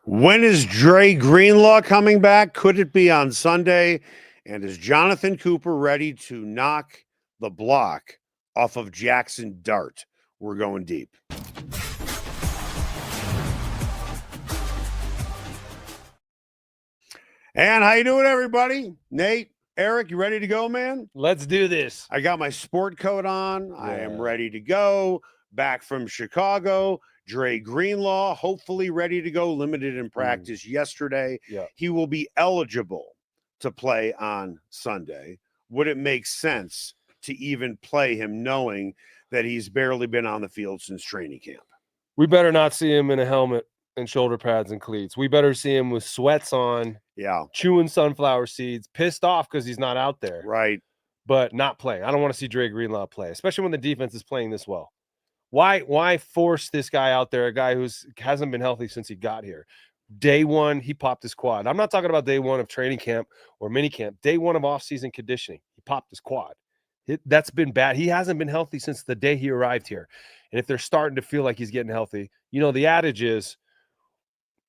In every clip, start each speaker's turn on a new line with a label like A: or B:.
A: When is Dre Greenlaw coming back? Could it be on Sunday? And is Jonathan Cooper ready to knock the block off of Jackson Dart? We're going deep. And how you doing, everybody? Nate, Eric, you ready to go, man?
B: Let's do this.
A: I got my sport coat on. Yeah. I am ready to go. Back from Chicago. Dre Greenlaw, hopefully ready to go, limited in practice yesterday.
B: Yeah.
A: He will be eligible to play on Sunday. Would it make sense to even play him knowing that he's barely been on the field since training camp?
B: We better not see him in a helmet and shoulder pads and cleats. We better see him with sweats on, chewing sunflower seeds, pissed off because he's not out there.
A: Right.
B: But not playing. I don't want to see Dre Greenlaw play, especially when the defense is playing this well. Why force this guy out there, a guy who's hasn't been healthy since he got here? Day one, he popped his quad. I'm not talking about day one of training camp or mini camp. Day one of off-season conditioning, he popped his quad. That's been bad. He hasn't been healthy since the day he arrived here. And if they're starting to feel like he's getting healthy, you know, the adage is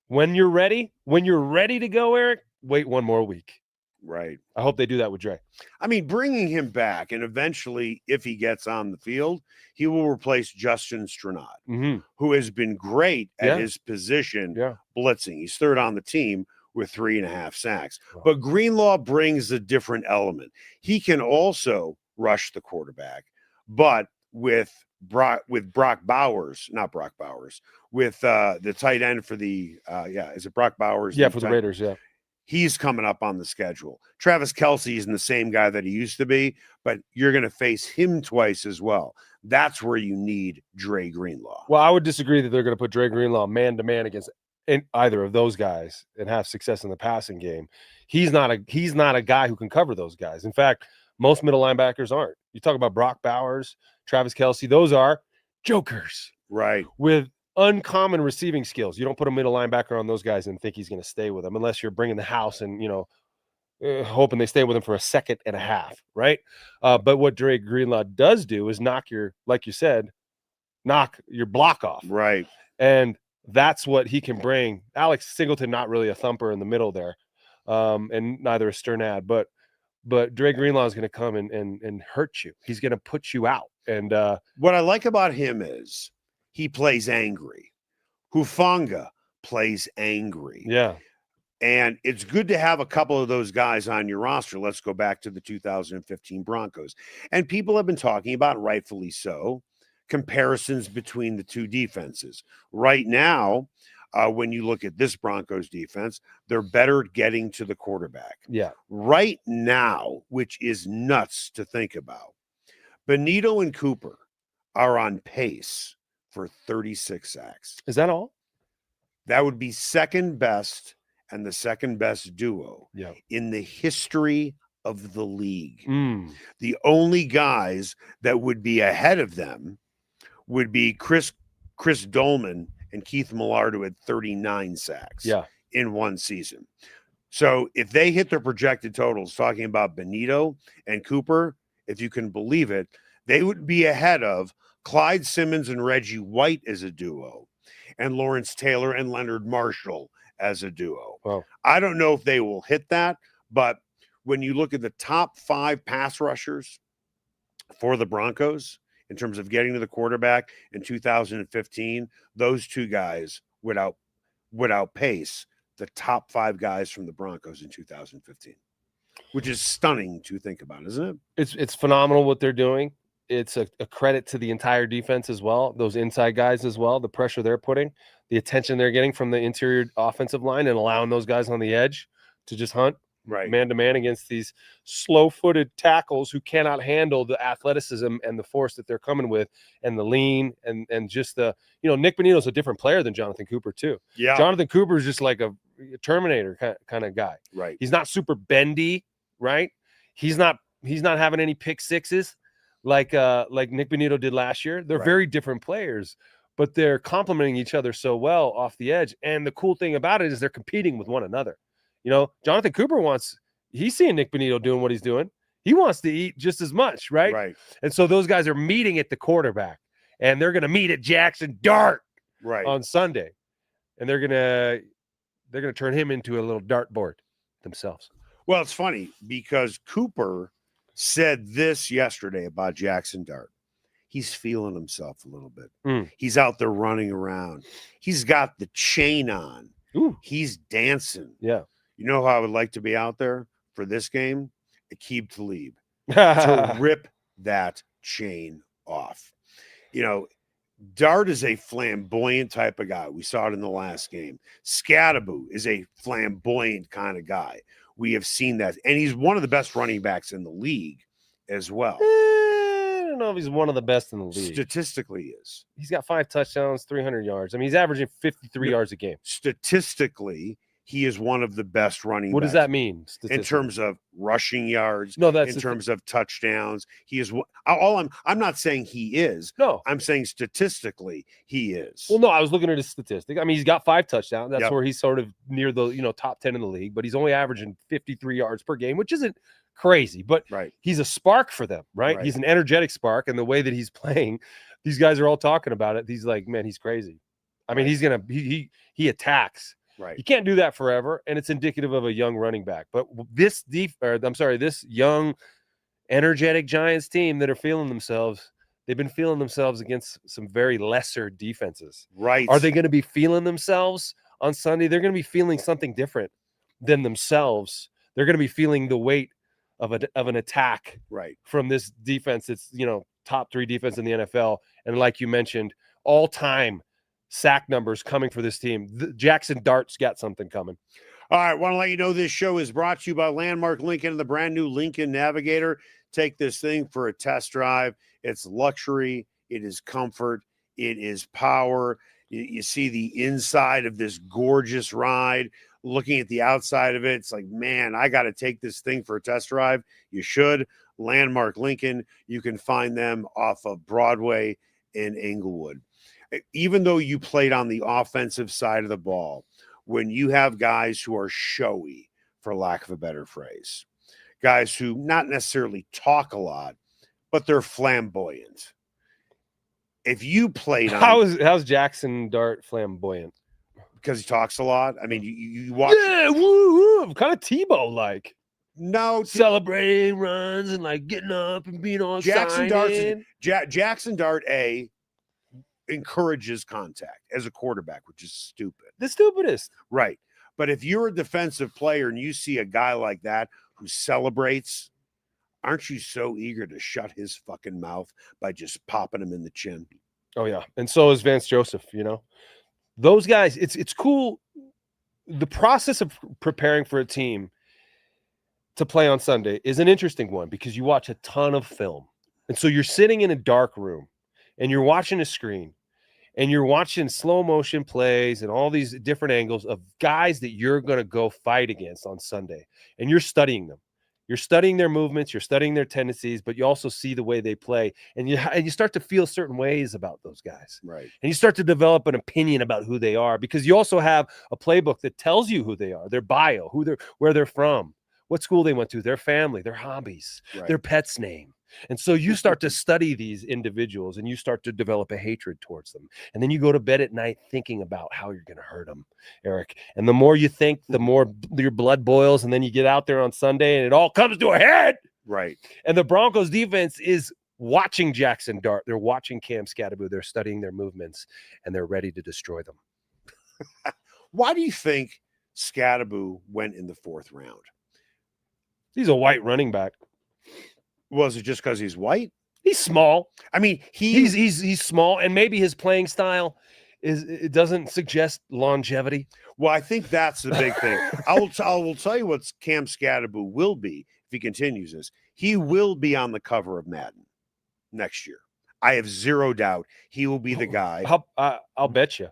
B: when you're ready to go, Eric, wait one more week.
A: Right.
B: I hope they do that with Dre.
A: I mean, bringing him back, and eventually, if he gets on the field, he will replace Justin Stranad, who has been great at his position, blitzing. He's third on the team with 3.5 sacks. Wow. But Greenlaw brings a different element. He can also rush the quarterback, but with Brock Bowers, not Brock Bowers, with the tight end for the is it Brock Bowers?
B: Yeah, for the Raiders, yeah.
A: He's coming up on the schedule. Travis Kelce isn't the same guy that he used to be, but you're going to face him twice as well. That's where you need Dre Greenlaw.
B: Well, I would disagree that they're going to put Dre Greenlaw man-to-man against either of those guys and have success in the passing game. He's not a guy who can cover those guys. In fact, most middle linebackers aren't. You talk about Brock Bowers, Travis Kelce, those are jokers.
A: Right.
B: With uncommon receiving skills. You don't put a middle linebacker on those guys and think he's going to stay with them unless you're bringing the house and, hoping they stay with him for a second and a half, right? But what Dre Greenlaw does do is knock your block off.
A: Right.
B: And that's what he can bring. Alex Singleton, not really a thumper in the middle there, and neither is Sternad, but Dre Greenlaw is going to come and hurt you. He's going to put you out. And
A: what I like about him is he plays angry. Hufanga plays angry.
B: Yeah.
A: And it's good to have a couple of those guys on your roster. Let's go back to the 2015 Broncos. And people have been talking about, rightfully so, comparisons between the two defenses. Right now, when you look at this Broncos defense, they're better at getting to the quarterback.
B: Yeah.
A: Right now, which is nuts to think about, Bonitto and Cooper are on pace for 36 sacks.
B: Is that all?
A: That would be second best and the second best duo in the history of the league. The only guys that would be ahead of them would be Chris Dolman and Keith Millard, who had 39 sacks in one season. So if they hit their projected totals, talking about Bonitto and Cooper, if you can believe it, they would be ahead of Clyde Simmons and Reggie White as a duo, and Lawrence Taylor and Leonard Marshall as a duo.
B: Wow.
A: I don't know if they will hit that, but when you look at the top 5 pass rushers for the Broncos in terms of getting to the quarterback in 2015, those two guys would outpace the top 5 guys from the Broncos in 2015, which is stunning to think about, isn't it?
B: It's phenomenal what they're doing. It's a credit to the entire defense as well, those inside guys as well, the pressure they're putting, the attention they're getting from the interior offensive line and allowing those guys on the edge to just hunt man-to-man against these slow-footed tackles who cannot handle the athleticism and the force that they're coming with and the lean and just the – Nick Bonitto's a different player than Jonathan Cooper too.
A: Yeah.
B: Jonathan Cooper is just like a Terminator kind of guy.
A: Right.
B: He's not super bendy, right? He's not having any pick sixes like Nick Bonitto did last year. They're very different players, but they're complementing each other so well off the edge. And the cool thing about it is they're competing with one another. Jonathan Cooper he's seeing Nick Bonitto doing what he's doing. He wants to eat just as much, right?
A: Right.
B: And so those guys are meeting at the quarterback, and they're going to meet at Jackson Dart
A: right
B: on Sunday. And they're going to they're going to turn him into a little dartboard themselves.
A: Well, it's funny because Cooper said this yesterday about Jackson Dart. He's feeling himself a little bit. He's out there running around. He's got the chain on.
B: Ooh.
A: He's dancing.
B: Yeah.
A: You know how I would like to be out there for this game? Aqib Talib. To rip that chain off. You know, Dart is a flamboyant type of guy. We saw it in the last game. Scadaboo is a flamboyant kind of guy. We have seen that. And he's one of the best running backs in the league as well.
B: I don't know if he's one of the best in the league.
A: Statistically, he is.
B: He's got 5 touchdowns, 300 yards. I mean, he's averaging 53 yards a game.
A: Statistically, he is one of the best running
B: What
A: backs.
B: does that mean?
A: In terms of rushing yards,
B: no, that's
A: in terms of touchdowns. He is I'm not saying he is.
B: No.
A: I'm saying statistically he is.
B: Well, no, I was looking at his statistic. I mean, he's got 5 touchdowns. That's
A: Yep.
B: where he's sort of near the, top 10 in the league, but he's only averaging 53 yards per game, which isn't crazy, but
A: right.
B: He's a spark for them, right? He's an energetic spark, and the way that he's playing, these guys are all talking about it. He's like, man, he's crazy. I mean, he's going to he attacks.
A: Right.
B: You can't do that forever, and it's indicative of a young running back. But this young, energetic Giants team that are feeling themselves, they've been feeling themselves against some very lesser defenses.
A: Right.
B: Are they going to be feeling themselves on Sunday? They're going to be feeling something different than themselves. They're going to be feeling the weight of an attack from this defense. It's, top 3 defense in the NFL. And like you mentioned, all-time sack numbers coming for this team. Jackson Dart's got something coming.
A: All right. Want to let you know this show is brought to you by Landmark Lincoln and the brand new Lincoln Navigator. Take this thing for a test drive. It's luxury. It is comfort. It is power. You see the inside of this gorgeous ride. Looking at the outside of it, it's like, man, I got to take this thing for a test drive. You should. Landmark Lincoln. You can find them off of Broadway in Inglewood. Even though you played on the offensive side of the ball, when you have guys who are showy, for lack of a better phrase, guys who not necessarily talk a lot, but they're flamboyant. If you played on...
B: How's Jackson Dart flamboyant?
A: Because he talks a lot. I mean, you watch...
B: Yeah, woo, kind of Tebow-like.
A: No.
B: Celebrating runs and, like, getting up and being all excited.
A: Jackson Dart, encourages contact as a quarterback, which is stupid.
B: The stupidest.
A: Right. But if you're a defensive player and you see a guy like that who celebrates, aren't you so eager to shut his fucking mouth by just popping him in the chin?
B: Oh, yeah. And so is Vance Joseph, Those guys, it's cool. The process of preparing for a team to play on Sunday is an interesting one because you watch a ton of film. And so you're sitting in a dark room and you're watching a screen and you're watching slow motion plays and all these different angles of guys that you're going to go fight against on Sunday. And you're studying them. You're studying their movements, you're studying their tendencies, but you also see the way they play. And you start to feel certain ways about those guys.
A: Right.
B: And you start to develop an opinion about who they are because you also have a playbook that tells you who they are, their bio, where they're from, what school they went to, their family, their hobbies, their pet's name. And so you start to study these individuals and you start to develop a hatred towards them. And then you go to bed at night thinking about how you're going to hurt them, Eric. And the more you think, the more your blood boils. And then you get out there on Sunday and it all comes to a head.
A: Right.
B: And the Broncos defense is watching Jackson Dart. They're watching Cam Scadaboo. They're studying their movements and they're ready to destroy them.
A: Why do you think Scadaboo went in the 4th round?
B: He's a white running back.
A: Was it just because he's white?
B: He's small.
A: I mean,
B: he's small, and maybe his playing style it doesn't suggest longevity.
A: Well, I think that's the big thing. I will tell you what Cam Scadaboo will be if he continues this. He will be on the cover of Madden next year. I have zero doubt he will be the guy.
B: I'll bet you.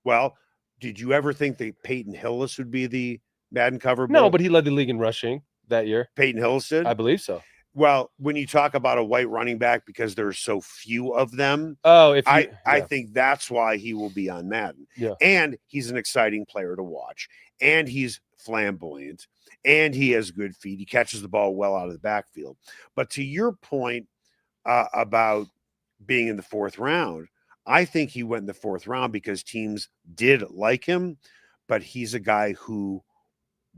A: Well, did you ever think that Peyton Hillis would be the Madden cover?
B: No, but he led the league in rushing that year.
A: Peyton Hillis did?
B: I believe so.
A: Well, when you talk about a white running back because there's so few of them,
B: I
A: think that's why he will be on Madden.
B: Yeah.
A: And he's an exciting player to watch. And he's flamboyant. And he has good feet. He catches the ball well out of the backfield. But to your point about being in the 4th round, I think he went in the 4th round because teams did like him. but he's a guy who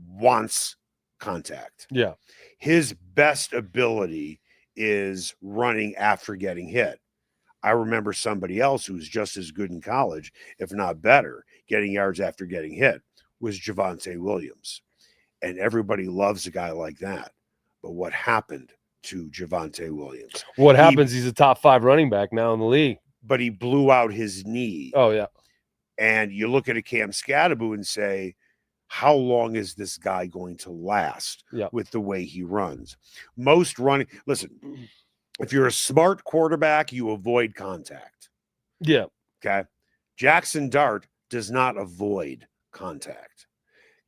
A: wants contact.
B: Yeah.
A: His best ability is running after getting hit. I remember somebody else who was just as good in college, if not better, getting yards after getting hit, was Javonte Williams. And everybody loves a guy like that. But what happened to Javonte Williams?
B: What happens? He's a top 5 running back now in the league.
A: But he blew out his knee.
B: Oh, yeah.
A: And you look at a Cam Scatterbo and say, how long is this guy going to last with the way he runs? Most running, listen, if you're a smart quarterback, you avoid contact.
B: Yeah.
A: Okay. Jackson Dart does not avoid contact.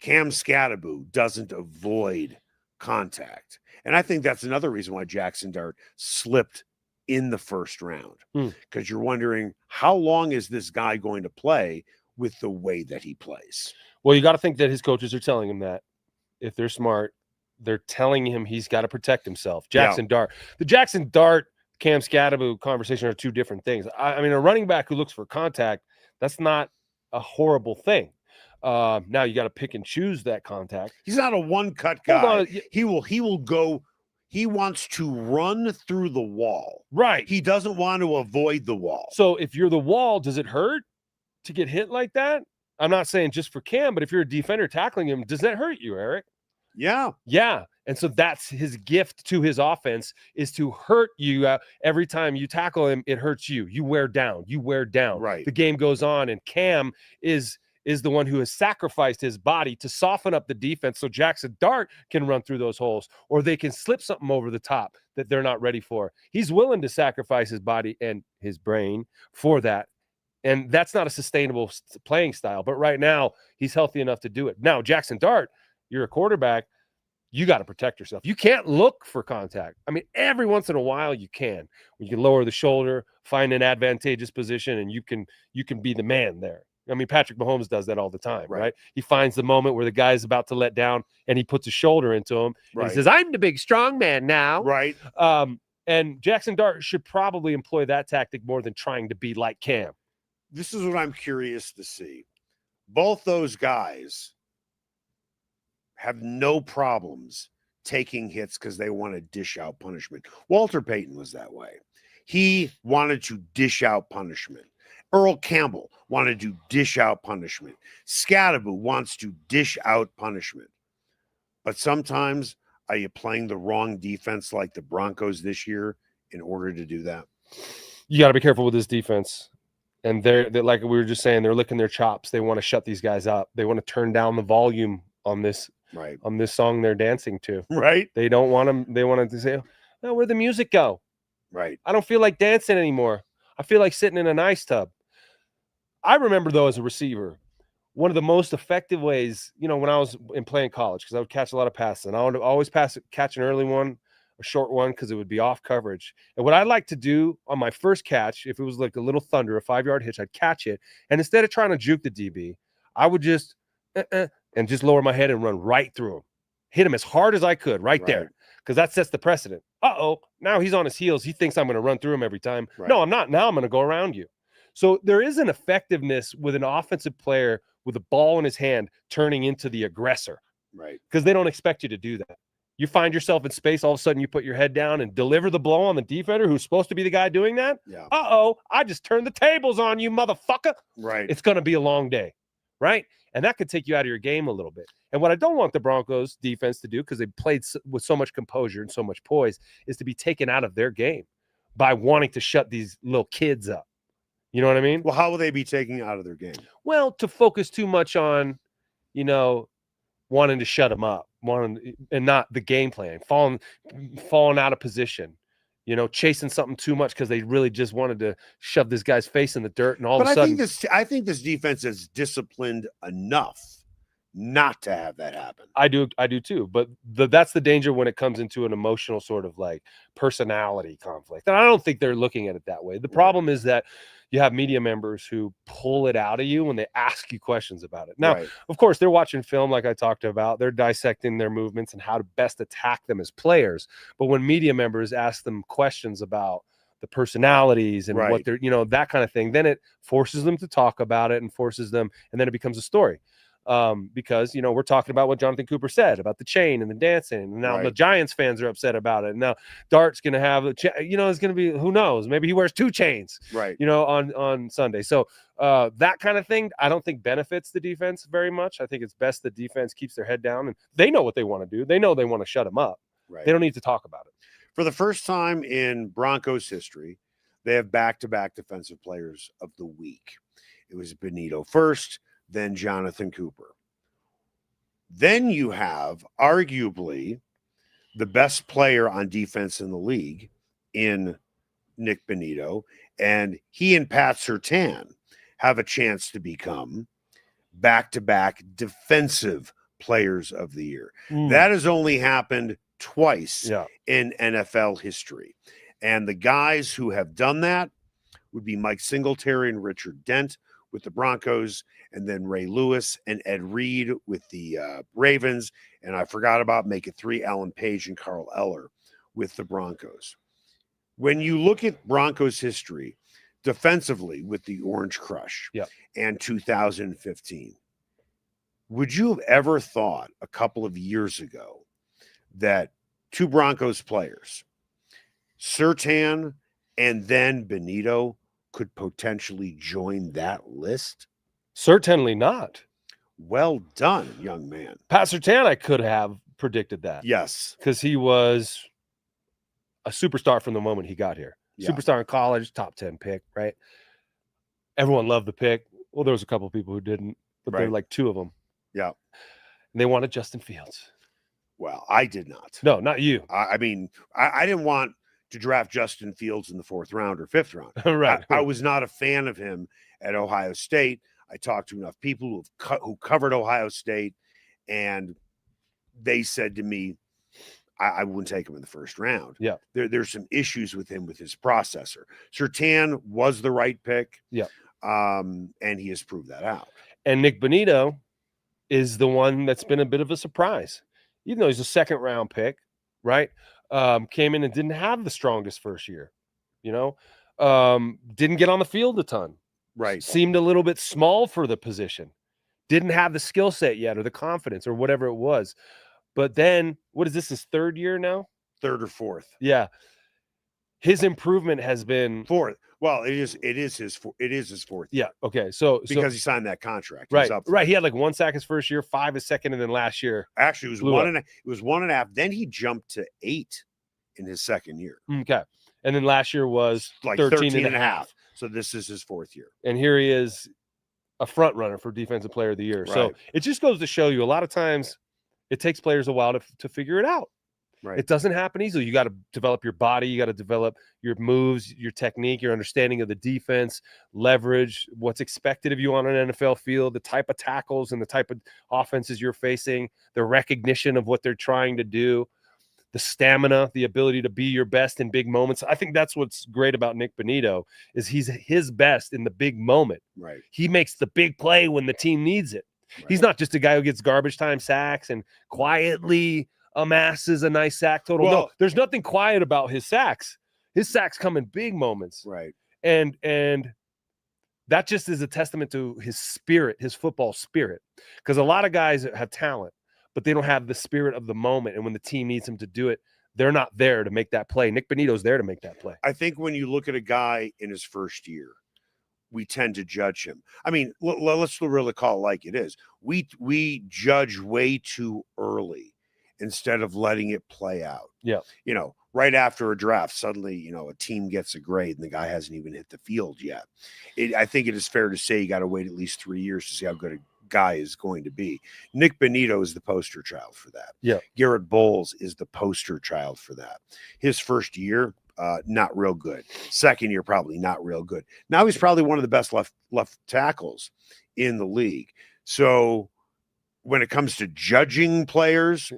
A: Cam Scatterbo doesn't avoid contact. And I think that's another reason why Jackson Dart slipped in the first round, because you're wondering, how long is this guy going to play with the way that he plays?
B: Well, you got to think that his coaches are telling him that. If they're smart, they're telling him he's got to protect himself. Jackson Dart. The Jackson Dart, Cam Scatterbo conversation are two different things. I mean, a running back who looks for contact, that's not a horrible thing. Now you got to pick and choose that contact.
A: He's not a one-cut guy. He will go. He wants to run through the wall.
B: Right.
A: He doesn't want to avoid the wall.
B: So if you're the wall, does it hurt to get hit like that? I'm not saying just for Cam, but if you're a defender tackling him, does that hurt you, Eric?
A: Yeah.
B: Yeah. And so that's his gift to his offense, is to hurt you. Every time you tackle him, it hurts you. You wear down.
A: Right.
B: The game goes on, and Cam is the one who has sacrificed his body to soften up the defense so Jackson Dart can run through those holes, or they can slip something over the top that they're not ready for. He's willing to sacrifice his body and his brain for that. And that's not a sustainable playing style. But right now, he's healthy enough to do it. Now, Jackson Dart, you're a quarterback. You got to protect yourself. You can't look for contact. I mean, every once in a while you can. You can lower the shoulder, find an advantageous position, and you can be the man there. I mean, Patrick Mahomes does that all the time, right? He finds the moment where the guy's about to let down, and he puts a shoulder into him. And he says, I'm the big strong man now.
A: Right.
B: And Jackson Dart should probably employ that tactic more than trying to be like Cam.
A: This is what I'm curious to see. Both those guys have no problems taking hits because they want to dish out punishment. Walter Payton was that way. He wanted to dish out punishment. Earl Campbell wanted to dish out punishment. Scatterbo wants to dish out punishment. But sometimes, are you playing the wrong defense like the Broncos this year in order to do that?
B: You got to be careful with this defense. And they're like we were just saying, they're licking their chops. They want to shut these guys up. They want to turn down the volume on this on this song they're dancing to.
A: Right.
B: They don't want them. They want to say, "No, where'd the music go?"
A: Right.
B: I don't feel like dancing anymore. I feel like sitting in an ice tub. I remember, though, as a receiver, one of the most effective ways, when I was playing college, because I would catch a lot of passes, and I would always catch an early one, a short one, because it would be off coverage. And what I like to do on my first catch, if it was like a little thunder, a 5-yard hitch, I'd catch it. And instead of trying to juke the DB, I would just and just lower my head and run right through him. Hit him as hard as I could right there, because that sets the precedent. Now he's on his heels. He thinks I'm going to run through him every time. Right. No, I'm not. Now I'm going to go around you. So there is an effectiveness with an offensive player with a ball in his hand turning into the aggressor.
A: Right.
B: Because they don't expect you to do that. You find yourself in space, all of a sudden you put your head down and deliver the blow on the defender who's supposed to be the guy doing that.
A: Yeah.
B: I just turned the tables on you, motherfucker.
A: Right.
B: It's going to be a long day, right? And that could take you out of your game a little bit. And what I don't want the Broncos defense to do, because they played with so much composure and so much poise, is to be taken out of their game by wanting to shut these little kids up. You know what I mean?
A: Well, how will they be taken out of their game?
B: Well, to focus too much on, wanting to shut them up, and not the game plan, falling out of position, chasing something too much because they really just wanted to shove this guy's face in the dirt, and all of a sudden.
A: I think this defense is disciplined enough not to have that happen.
B: I do too. But that's the danger when it comes into an emotional sort of like personality conflict. And I don't think they're looking at it that way. The problem is that you have media members who pull it out of you when they ask you questions about it. Now, of course, they're watching film like I talked about. They're dissecting their movements and how to best attack them as players. But when media members ask them questions about the personalities and what they're, that kind of thing, then it forces them to talk about it and forces them, and then it becomes a story. because, we're talking about what Jonathan Cooper said about the chain and the dancing. And now the Giants fans are upset about it. And now Dart's going to have, it's going to be, who knows? Maybe he wears 2 chains, on Sunday. So that kind of thing, I don't think benefits the defense very much. I think it's best the defense keeps their head down and they know what they want to do. They know they want to shut him up. They don't need to talk about it.
A: For the first time in Broncos history, they have back-to-back defensive players of the week. It was Bonitto first, then Jonathan Cooper. Then you have arguably the best player on defense in the league in Nick Bonitto, and he and Pat Surtain have a chance to become back-to-back defensive players of the year. That has only happened twice in NFL history. And the guys who have done that would be Mike Singletary and Richard Dent with the Broncos, and then Ray Lewis and Ed Reed with the Ravens. And I forgot about make it 3, Alan Page and Carl Eller with the Broncos. When you look at Broncos history defensively with the Orange Crush and 2015, would you have ever thought a couple of years ago that 2 Broncos players, Surtain and then Bonitto, could potentially join that list?
B: Certainly not.
A: Well done, young man.
B: Pat Surtain, I could have predicted that.
A: Yes.
B: Because he was a superstar from the moment he got here. Superstar in college, top 10 pick, right? Everyone loved the pick. Well, there was a couple of people who didn't, but there were like 2 of them.
A: Yeah.
B: And they wanted Justin Fields.
A: Well, I did not.
B: No, not you.
A: I mean, I didn't want to draft Justin Fields in the 4th round or 5th round.
B: Right.
A: I was not a fan of him at Ohio State. I talked to enough people who covered Ohio State, and they said to me, I wouldn't take him in the 1st round.
B: Yeah.
A: There's some issues with him with his processor. Surtain was the right pick.
B: Yeah.
A: And he has proved that out.
B: And Nick Bonitto is the one that's been a bit of a surprise. Even though he's a 2nd round pick, right? Came in and didn't have the strongest first year, didn't get on the field a ton.
A: Right.
B: Seemed a little bit small for the position. Didn't have the skill set yet or the confidence or whatever it was. But then, what is this, his 3rd year now?
A: 3rd or 4th.
B: Yeah. His improvement has been
A: 4th. Well, it is his 4th.
B: Yeah. Okay. So
A: because he signed that contract.
B: Right. Right. He had like 1 sack his first year, 5 his second, and then last year.
A: Actually, it was 1.5. Then he jumped to 8 in his 2nd year.
B: Okay. And then last year was
A: like 13 and a half. So this is his 4th year.
B: And here he is, a front runner for Defensive Player of the Year. Right. So it just goes to show you a lot of times it takes players a while to figure it out.
A: Right.
B: It doesn't happen easily. You got to develop your body. You got to develop your moves, your technique, your understanding of the defense, leverage, what's expected of you on an NFL field, the type of tackles and the type of offenses you're facing, the recognition of what they're trying to do, the stamina, the ability to be your best in big moments. I think that's what's great about Nick Bonitto is he's his best in the big moment.
A: Right.
B: He makes the big play when the team needs it. Right. He's not just a guy who gets garbage time sacks and quietly amasses a nice sack total. No, there's nothing quiet about his sacks. His sacks come in big moments.
A: Right.
B: And that just is a testament to his spirit, his football spirit. Because a lot of guys have talent, but they don't have the spirit of the moment. And when the team needs them to do it, they're not there to make that play. Nick Bonitto's there to make that play.
A: I think when you look at a guy in his first year, we tend to judge him. I mean, let's really call it like it is. We judge way too early instead of letting it play out.
B: Yeah.
A: Right after a draft, suddenly, a team gets a grade and the guy hasn't even hit the field yet. I think it is fair to say you got to wait at least 3 years to see how good a guy is going to be. Nick Bonitto is the poster child for that.
B: Yeah.
A: Garrett Bowles is the poster child for that. His first year, not real good. 2nd year, probably not real good. Now he's probably one of the best left tackles in the league. So when it comes to judging players,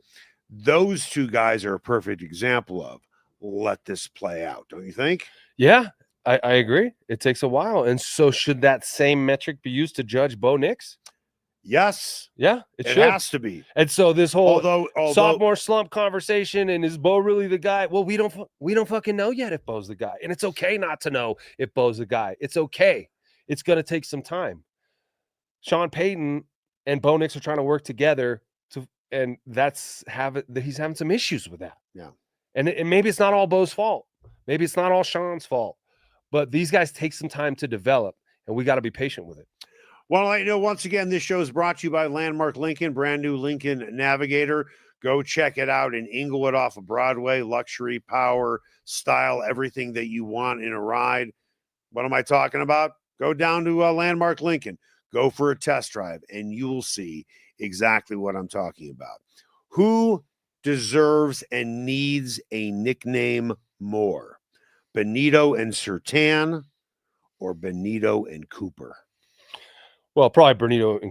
A: those 2 guys are a perfect example of let this play out. Don't you think?
B: Yeah, I agree. It takes a while. And so should that same metric be used to judge Bo Nix?
A: Yes.
B: Yeah, it should.
A: Has to be.
B: And so this whole
A: although
B: sophomore slump conversation, and is Bo really the guy? Well, we don't fucking know yet if Bo's the guy. And it's okay not to know if Bo's the guy. It's okay. It's going to take some time. Sean Payton and Bo Nix are trying to work together and he's having some issues with that.
A: Yeah.
B: And maybe it's not all Bo's fault. Maybe it's not all Sean's fault. But these guys take some time to develop, and we got to be patient with it.
A: Well, I know once again, this show is brought to you by Landmark Lincoln, brand new Lincoln Navigator. Go check it out in Inglewood off of Broadway. Luxury, power, style, everything that you want in a ride. What am I talking about? Go down to Landmark Lincoln. Go for a test drive, and you'll see exactly what I'm talking about. Who deserves and needs a nickname more? Bonitto and Surtain or Bonitto and Cooper?
B: Well, probably Bonitto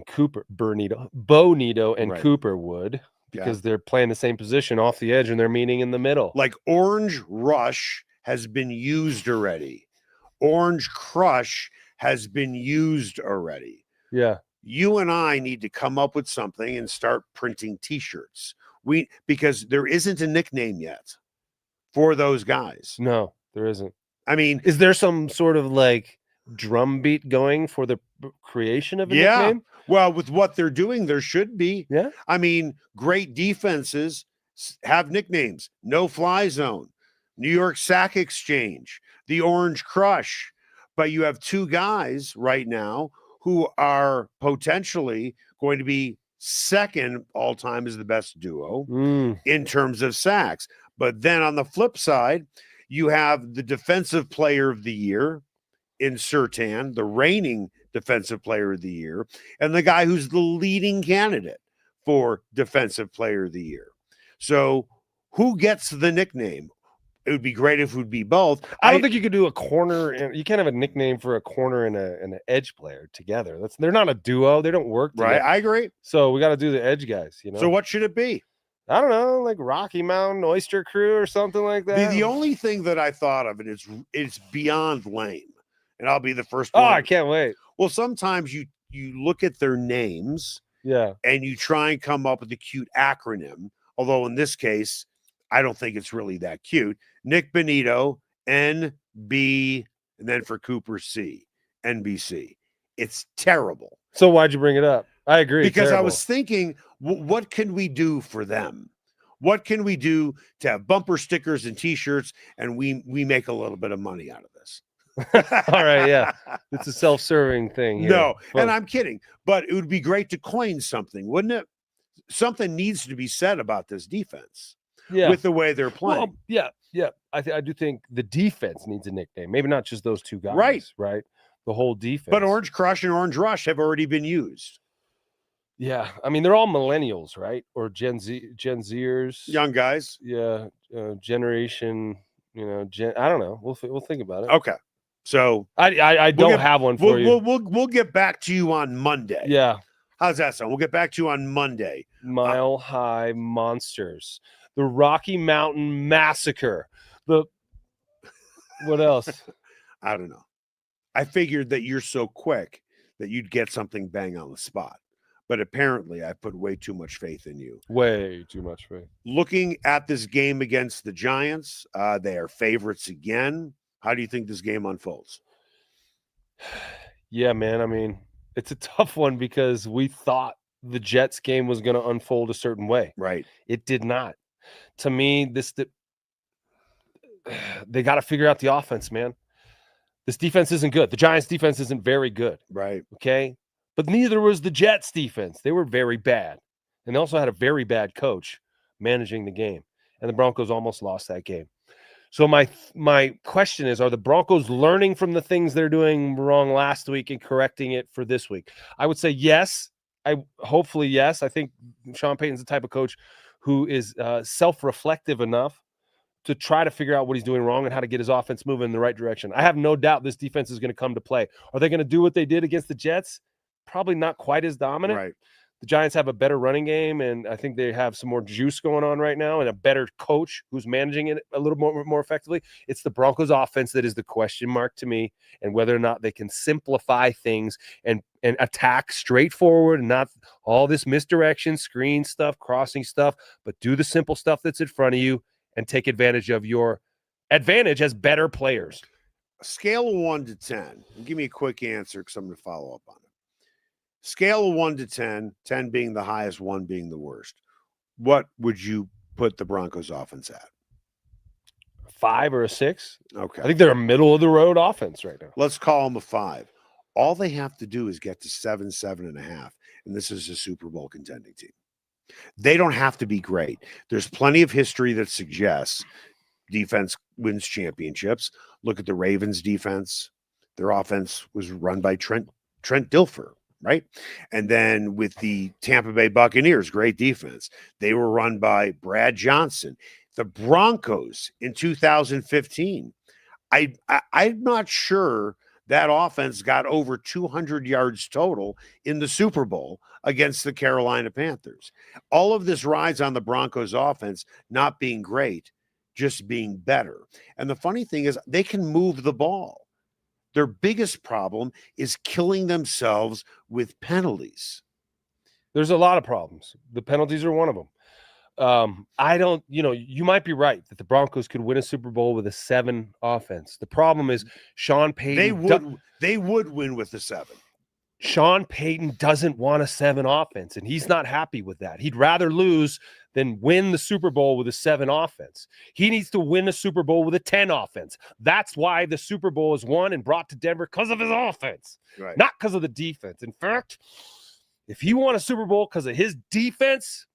B: and
A: Right.
B: Cooper would, because they're playing the same position off the edge and they're meeting in the middle.
A: Like Orange Rush has been used already. Orange Crush has been used already.
B: Yeah.
A: You and I need to come up with something and start printing t-shirts. Because there isn't a nickname yet for those guys.
B: No, there isn't.
A: I mean,
B: is there some sort of like drum beat going for the creation of a nickname?
A: Well, with what they're doing, there should be.
B: Yeah.
A: I mean, great defenses have nicknames. No Fly Zone, New York Sack Exchange, the Orange Crush. But you have two guys right now who are potentially going to be second all-time as the best duo in terms of sacks. But then on the flip side, you have the defensive player of the year in Surtain, the reigning defensive player of the year, and the guy who's the leading candidate for defensive player of the year. So who gets the nickname? It would be great if it would be both.
B: I don't think you could do a corner, and you can't have a nickname for a corner and an edge player together. They're not a duo. They don't work together.
A: Right, I agree.
B: So we got to do the edge guys, you know.
A: So what should it be?
B: I don't know, like Rocky Mountain Oyster Crew or something like that.
A: The only thing that I thought of, and it's beyond lame, and I'll be the first one.
B: Oh, I can't wait.
A: Well, sometimes you look at their names, and you try and come up with a cute acronym. Although in this case, I don't think it's really that cute. Nick Bonitto, NB, and then for Cooper C, NBC. It's terrible.
B: So why'd you bring it up? I agree.
A: Because I was thinking, what can we do for them? What can we do to have bumper stickers and T-shirts, and we make a little bit of money out of this?
B: All right, yeah. It's a self-serving thing here.
A: No, and I'm kidding. But it would be great to coin something, wouldn't it? Something needs to be said about this defense.
B: Yeah.
A: With the way they're playing.
B: Well, yeah. I do think the defense needs a nickname. Maybe not just those two guys. Right. The whole defense.
A: But Orange Crush and Orange Rush have already been used.
B: Yeah. I mean, they're all millennials, right? Or Gen Zers.
A: Young guys.
B: Yeah. Generation, I don't know. We'll think about it.
A: Okay. So
B: I don't have one for you.
A: We'll get back to you on Monday.
B: Yeah.
A: How's that sound? We'll get back to you on Monday.
B: Mile High Monsters. The Rocky Mountain Massacre. What else?
A: I don't know. I figured that you're so quick that you'd get something bang on the spot. But apparently I put way too much faith in you.
B: Way too much faith.
A: Looking at this game against the Giants, they are favorites again. How do you think this game unfolds?
B: Yeah, man. I mean, it's a tough one because we thought the Jets game was going to unfold a certain way.
A: Right.
B: It did not. To me, they got to figure out the offense, man. This defense isn't good. The Giants defense isn't very good.
A: Right.
B: Okay. But neither was the Jets defense. They were very bad. And they also had a very bad coach managing the game. And the Broncos almost lost that game. So my question is, are the Broncos learning from the things they're doing wrong last week and correcting it for this week? I would say yes. Hopefully yes. I think Sean Payton's the type of coach who is self-reflective enough to try to figure out what he's doing wrong and how to get his offense moving in the right direction. I have no doubt this defense is going to come to play. Are they going to do what they did against the Jets? Probably not quite as dominant.
A: Right.
B: The Giants have a better running game, and I think they have some more juice going on right now and a better coach who's managing it a little more effectively. It's the Broncos offense that is the question mark to me, and whether or not they can simplify things and attack straightforward and not all this misdirection, screen stuff, crossing stuff, but do the simple stuff that's in front of you and take advantage of your advantage as better players.
A: A scale of 1 to 10. Give me a quick answer because I'm going to follow up on it. Scale of 1 to 10, 10 being the highest, 1 being the worst. What would you put the Broncos offense at?
B: 5 or a 6.
A: Okay.
B: I think they're a middle of the road offense right now.
A: Let's call them a 5. All they have to do is get to 7, 7.5, and this is a Super Bowl contending team. They don't have to be great. There's plenty of history that suggests defense wins championships. Look at the Ravens defense. Their offense was run by Trent Dilfer, right? And then with the Tampa Bay Buccaneers, great defense. They were run by Brad Johnson. The Broncos in 2015, I'm not sure that offense got over 200 yards total in the Super Bowl against the Carolina Panthers. All of this rides on the Broncos offense not being great, just being better. And the funny thing is they can move the ball. Their biggest problem is killing themselves with penalties.
B: There's a lot of problems. The penalties are one of them. You might be right that the Broncos could win a Super Bowl with a 7 offense. The problem is Sean Payton.
A: They would win with a 7.
B: Sean Payton doesn't want a 7 offense, and he's not happy with that. He'd rather lose than win the Super Bowl with a 7 offense. He needs to win a Super Bowl with a 10 offense. That's why the Super Bowl is won and brought to Denver, because of his offense,
A: right,
B: not because of the defense. In fact, if he won a Super Bowl because of his defense,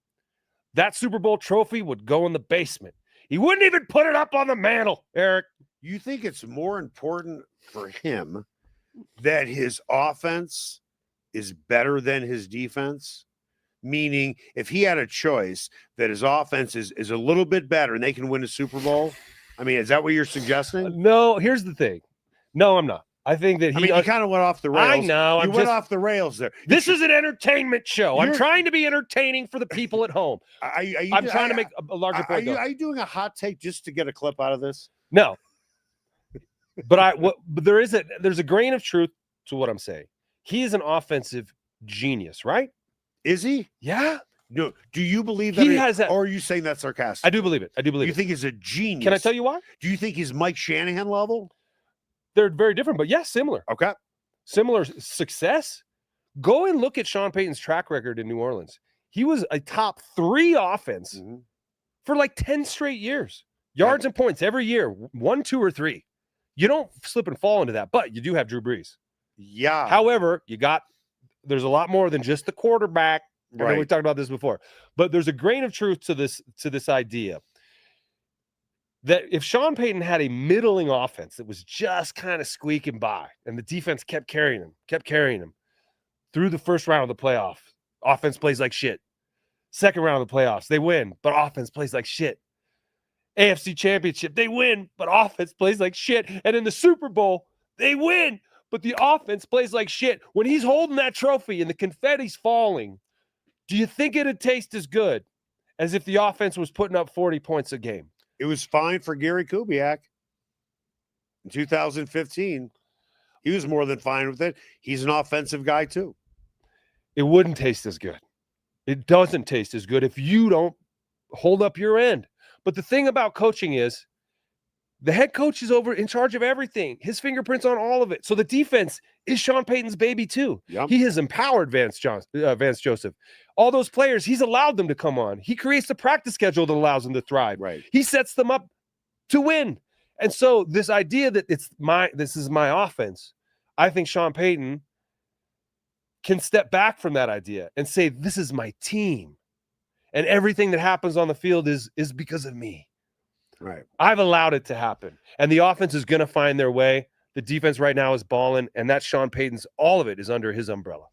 B: that Super Bowl trophy would go in the basement. He wouldn't even put it up on the mantle, Eric.
A: You think it's more important for him that his offense is better than his defense? Meaning, if he had a choice that his offense is a little bit better and they can win a Super Bowl? I mean, is that what you're suggesting?
B: No, here's the thing. No, I'm not. I think that
A: he kind of went off the rails.
B: I know.
A: You went off the rails there.
B: This is an entertainment show. I'm trying to be entertaining for the people at home. I'm trying to make a larger point.
A: Are you doing a hot take just to get a clip out of this?
B: No. But there's a grain of truth to what I'm saying. He is an offensive genius, right?
A: Is he?
B: Yeah.
A: No. Do you believe that?
B: He has that,
A: or are you saying that's sarcastic?
B: I do believe it.
A: You think he's a genius?
B: Can I tell you why?
A: Do you think he's Mike Shanahan level?
B: They're very different, but yes, similar.
A: Okay.
B: Similar success. Go and look at Sean Payton's track record in New Orleans. He was a top 3 offense for like 10 straight years. Yards and points every year, 1, 2, or 3. You don't slip and fall into that, but you do have Drew Brees.
A: Yeah.
B: However, there's a lot more than just the quarterback. Right. I know we talked about this before, but there's a grain of truth to this idea that if Sean Payton had a middling offense that was just kind of squeaking by and the defense kept carrying him through the first round of the playoff, offense plays like shit. Second round of the playoffs, they win, but offense plays like shit. AFC Championship, they win, but offense plays like shit. And in the Super Bowl, they win, but the offense plays like shit. When he's holding that trophy and the confetti's falling, do you think it'd taste as good as if the offense was putting up 40 points a game?
A: It was fine for Gary Kubiak in 2015. He was more than fine with it. He's an offensive guy too.
B: It wouldn't taste as good. It doesn't taste as good if you don't hold up your end. But the thing about coaching is the head coach is in charge of everything. His fingerprints on all of it. So the defense is Sean Payton's baby too.
A: Yep.
B: He has empowered Vance Joseph. All those players, he's allowed them to come on. He creates the practice schedule that allows them to thrive.
A: Right.
B: He sets them up to win. And so this idea that this is my offense, I think Sean Payton can step back from that idea and say, this is my team. And everything that happens on the field is because of me.
A: Right.
B: I've allowed it to happen. And the offense is going to find their way. The defense right now is balling, and that's Sean Payton's. All of it is under his umbrella.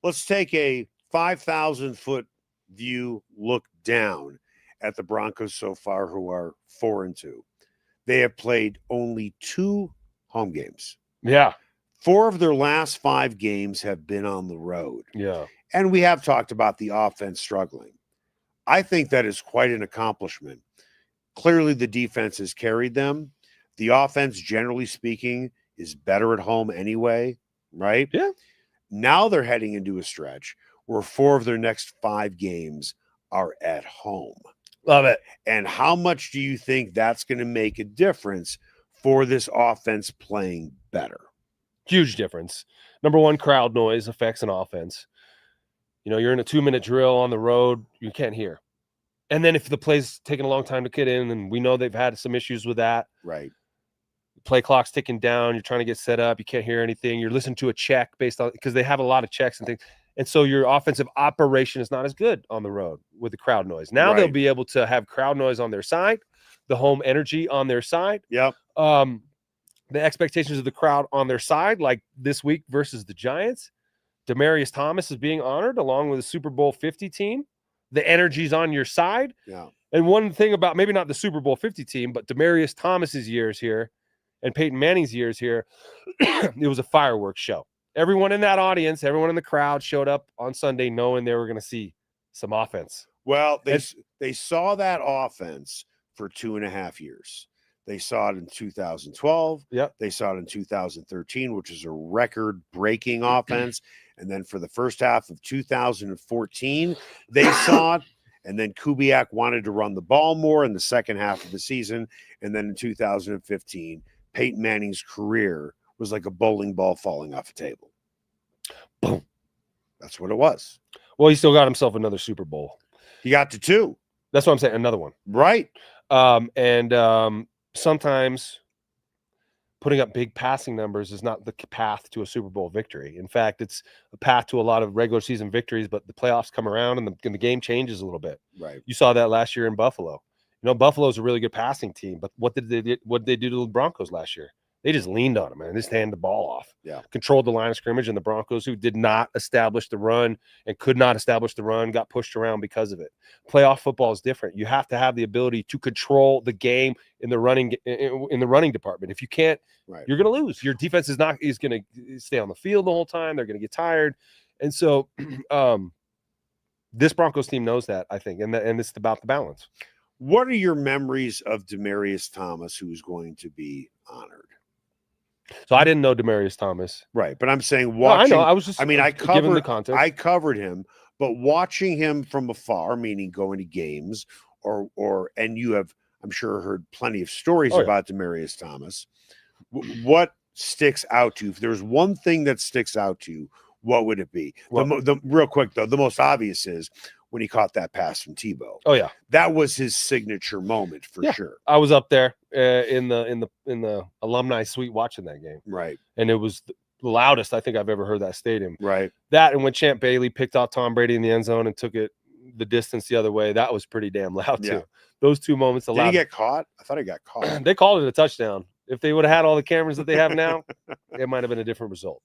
A: Let's take a 5,000-foot view look down at the Broncos so far, who are 4-2. They have played only 2 home games.
B: Yeah.
A: 4 of their last 5 games have been on the road.
B: Yeah.
A: And we have talked about the offense struggling. I think that is quite an accomplishment. Clearly, the defense has carried them. The offense, generally speaking, is better at home anyway, right?
B: Yeah.
A: Now they're heading into a stretch where 4 of their next 5 games are at home.
B: Love it.
A: And how much do you think that's going to make a difference for this offense playing better?
B: Huge difference. Number one, crowd noise affects an offense. You're in a 2-minute drill on the road, you can't hear. And then if the play's taking a long time to get in, and we know they've had some issues with that.
A: Right.
B: Play clock's ticking down. You're trying to get set up. You can't hear anything. You're listening to a check based on, because they have a lot of checks and things. And so your offensive operation is not as good on the road with the crowd noise. Now they'll be able to have crowd noise on their side, the home energy on their side.
A: Yep.
B: The expectations of the crowd on their side, like this week versus the Giants. Demaryius Thomas is being honored along with the Super Bowl 50 team. The energy's on your side.
A: Yeah.
B: And one thing about maybe not the Super Bowl 50 team, but Demaryius Thomas's years here and Peyton Manning's years here, it was a fireworks show. Everyone in that audience, everyone in the crowd showed up on Sunday knowing they were going to see some offense.
A: Well, they saw that offense for 2.5 years. They saw it in 2012.
B: Yep.
A: They saw it in 2013, which is a record-breaking offense. And then for the first half of 2014, they saw it. And then Kubiak wanted to run the ball more in the second half of the season. And then in 2015, Peyton Manning's career was like a bowling ball falling off a table.
B: Boom.
A: That's what it was.
B: Well, he still got himself another Super Bowl.
A: He got to 2.
B: That's what I'm saying. Another one.
A: Right.
B: Sometimes putting up big passing numbers is not the path to a Super Bowl victory. In fact, it's a path to a lot of regular season victories, but the playoffs come around and the game changes a little bit.
A: Right.
B: You saw that last year in Buffalo. Buffalo's a really good passing team, but what did they do to the Broncos last year? They just leaned on them, man. They just handed the ball off.
A: Yeah.
B: Controlled the line of scrimmage, and the Broncos, who did not establish the run and could not establish the run, got pushed around because of it. Playoff football is different. You have to have the ability to control the game in the running department. If you can't, you're going to lose. Your defense is going to stay on the field the whole time. They're going to get tired. And so this Broncos team knows that, I think, and it's about the balance.
A: What are your memories of Demaryius Thomas, who is going to be honored?
B: So I didn't know Demaryius Thomas.
A: Right. But I'm saying watching.
B: No, I know. I was just
A: I
B: giving the context.
A: I covered him, but watching him from afar, meaning going to games and you have, I'm sure, heard plenty of stories about Demaryius Thomas. What sticks out to you? If there's one thing that sticks out to you, what would it be? Well, the real quick, though, the most obvious is when he caught that pass from Tebow.
B: Oh yeah,
A: that was his signature moment for sure.
B: I was up there in the alumni suite watching that game.
A: Right,
B: and it was the loudest I think I've ever heard that stadium.
A: Right,
B: that and when Champ Bailey picked off Tom Brady in the end zone and took it the distance the other way, that was pretty damn loud too. Those two moments.
A: Did he get caught? I thought he got caught.
B: They called it a touchdown. If they would have had all the cameras that they have now, it might have been a different result.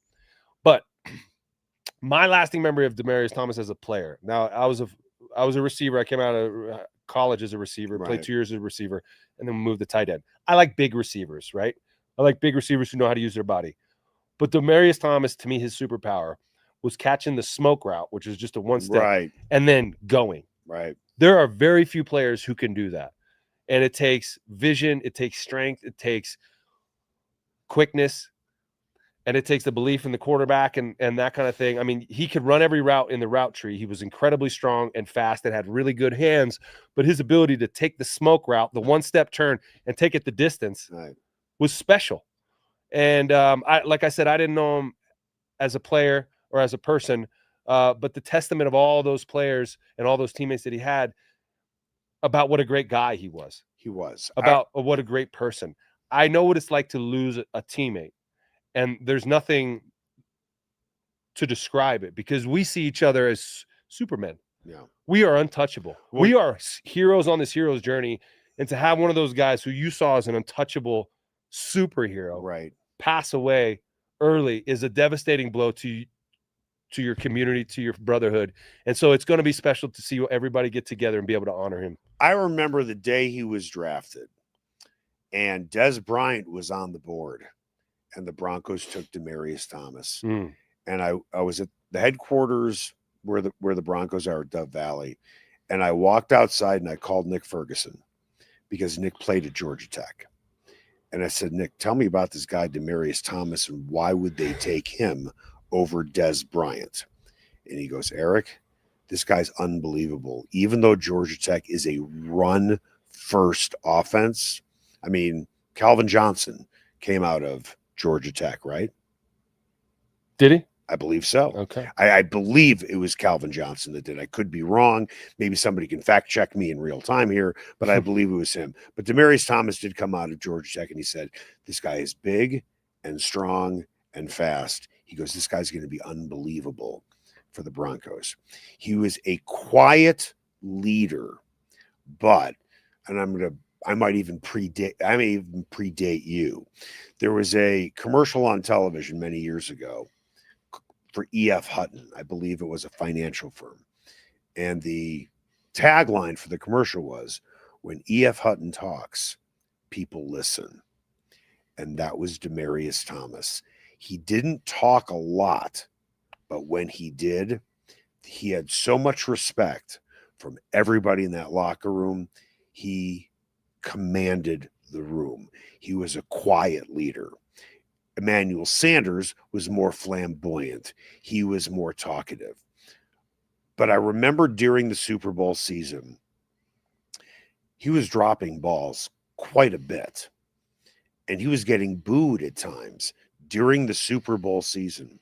B: But my lasting memory of Demaryius Thomas as a player. Now, I was a receiver. I came out of college as a receiver, played 2 years as a receiver, and then moved to tight end. I like big receivers, right? I like big receivers who know how to use their body. But Demaryius Thomas, to me, his superpower was catching the smoke route, which is just a one step, and then going.
A: Right.
B: There are very few players who can do that. And it takes vision, it takes strength, it takes quickness, and it takes the belief in the quarterback and that kind of thing. I mean, he could run every route in the route tree. He was incredibly strong and fast and had really good hands, but his ability to take the smoke route, the one-step turn, and take it the distance was special. And like I said, I didn't know him as a player or as a person, but the testament of all those players and all those teammates that he had about what a great guy he was.
A: He was.
B: About what a great person. I know what it's like to lose a teammate. And there's nothing to describe it because we see each other as supermen.
A: Yeah.
B: We are untouchable. We are heroes on this hero's journey. And to have one of those guys who you saw as an untouchable superhero pass away early is a devastating blow to your community, to your brotherhood. And so it's going to be special to see everybody get together and be able to honor him.
A: I remember the day he was drafted and Dez Bryant was on the board. And the Broncos took Demaryius Thomas. And I was at the headquarters where the Broncos are at Dove Valley. And I walked outside and I called Nick Ferguson because Nick played at Georgia Tech. And I said, Nick, tell me about this guy, Demaryius Thomas, and why would they take him over Dez Bryant? And he goes, Eric, this guy's unbelievable. Even though Georgia Tech is a run-first offense, I mean, Calvin Johnson came out of Georgia Tech, right?
B: Did he?
A: I believe so.
B: Okay.
A: I believe it was Calvin Johnson that did. I could be wrong. Maybe somebody can fact check me in real time here, but I believe it was him. But Demaryius Thomas did come out of Georgia Tech, and he said, this guy is big and strong and fast. He goes, this guy's going to be unbelievable for the Broncos. He was a quiet leader, but, and I may even predate you. There was a commercial on television many years ago for E.F. Hutton. I believe it was a financial firm. And the tagline for the commercial was, when E.F. Hutton talks, people listen. And that was Demaryius Thomas. He didn't talk a lot, but when he did, he had so much respect from everybody in that locker room. He commanded the room. He was a quiet leader. Emmanuel Sanders was more flamboyant. He was more talkative. But I remember during the Super Bowl season, he was dropping balls quite a bit. And he was getting booed at times during the Super Bowl season.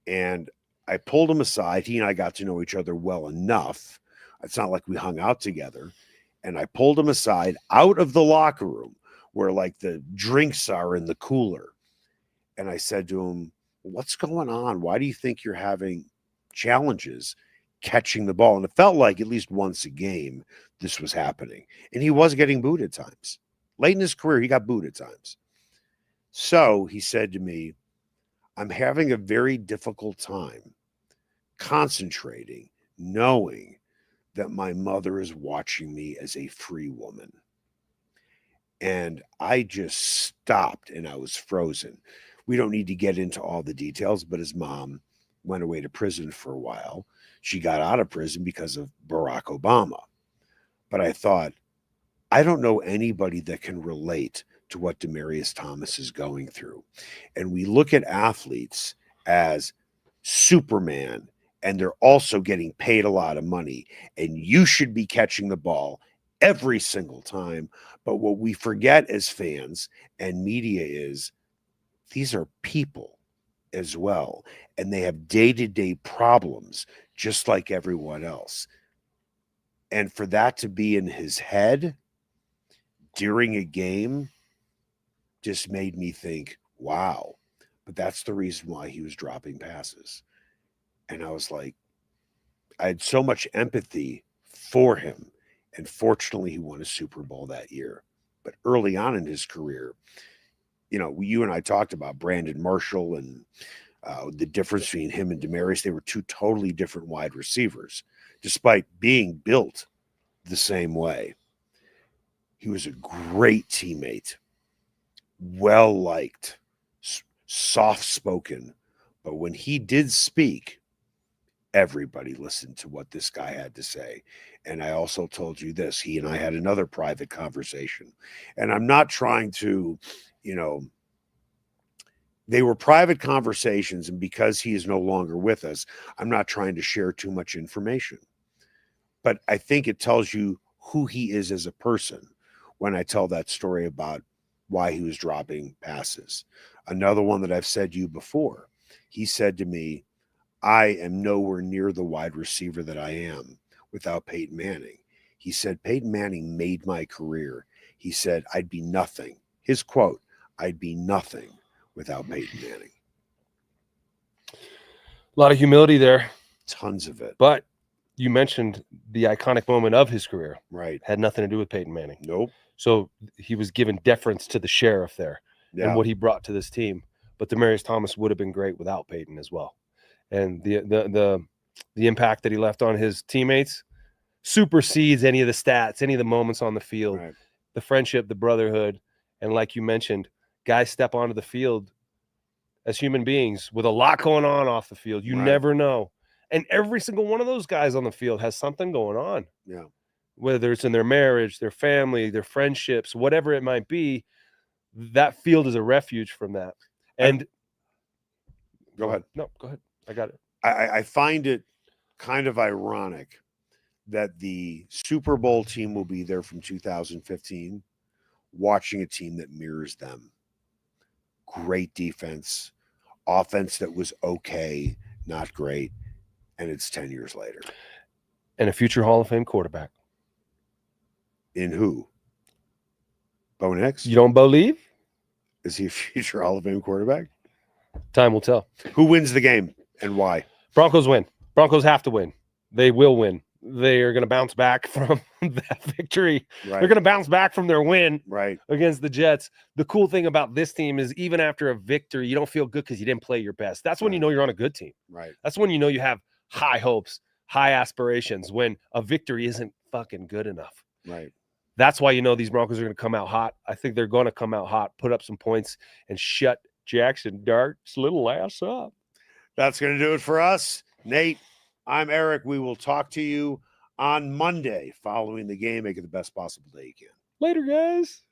A: And I pulled him aside. He and I got to know each other well enough. It's not like we hung out together. And I pulled him aside out of the locker room where like the drinks are in the cooler. And I said to him, what's going on? Why do you think you're having challenges catching the ball? And it felt like at least once a game this was happening. And he was getting booed at times. Late in his career, he got booed at times. So he said to me, I'm having a very difficult time concentrating, knowing that my mother is watching me as a free woman. And I just stopped and I was frozen. We don't need to get into all the details, but his mom went away to prison for a while. She got out of prison because of Barack Obama. But I thought, I don't know anybody that can relate to what Demaryius Thomas is going through. And we look at athletes as Superman, and they're also getting paid a lot of money. And you should be catching the ball every single time. But what we forget as fans and media is these are people as well. And they have day-to-day problems just like everyone else. And for that to be in his head during a game just made me think, wow. But that's the reason why he was dropping passes. And I was like, I had so much empathy for him. And fortunately, he won a Super Bowl that year. But early on in his career, you know, you and I talked about Brandon Marshall and the difference between him and Demaryius. They were two totally different wide receivers, despite being built the same way. He was a great teammate, well-liked, soft-spoken. But when he did speak, everybody listened to what this guy had to say. And I also told you this, he and I had another private conversation. And I'm not trying to, you know, they were private conversations. And because he is no longer with us, I'm not trying to share too much information. But I think it tells you who he is as a person when I tell that story about why he was dropping passes. Another one that I've said to you before, he said to me, I am nowhere near the wide receiver that I am without Peyton Manning. He said, Peyton Manning made my career. He said, I'd be nothing. His quote, I'd be nothing without Peyton Manning.
B: A lot of humility there.
A: Tons of it.
B: But you mentioned the iconic moment of his career.
A: Right.
B: Had nothing to do with Peyton Manning.
A: Nope.
B: So he was given deference to the sheriff there and what he brought to this team. But Demaryius Thomas would have been great without Peyton as well. And the impact that he left on his teammates supersedes any of the stats, any of the moments on the field,
A: right.
B: The friendship, the brotherhood. And like you mentioned, guys step onto the field as human beings with a lot going on off the field. You never know. And every single one of those guys on the field has something going on.
A: Yeah.
B: Whether it's in their marriage, their family, their friendships, whatever it might be, that field is a refuge from that. And
A: go ahead.
B: No, go ahead. I got it.
A: I find it kind of ironic that the Super Bowl team will be there from 2015 watching a team that mirrors them. Great defense, offense that was okay, not great, and it's 10 years later.
B: And a future Hall of Fame quarterback.
A: In who? Bo Nix?
B: You don't believe?
A: Is he a future Hall of Fame quarterback?
B: Time will tell.
A: Who wins the game and why?
B: Broncos win. Broncos have to win. They will win. They are going to bounce back from that victory.
A: Right.
B: They're going to bounce back from their win
A: right.
B: against the Jets. The cool thing about this team is even after a victory, you don't feel good because you didn't play your best. That's when you know you're on a good team.
A: Right.
B: That's when you know you have high hopes, high aspirations, when a victory isn't fucking good enough.
A: Right.
B: That's why you know these Broncos are going to come out hot. I think they're going to come out hot, put up some points, and shut Jackson Dart's little ass up. That's
A: going to do it for us. Nate, I'm Eric. We will talk to you on Monday following the game. Make it the best possible day you can.
B: Later, guys.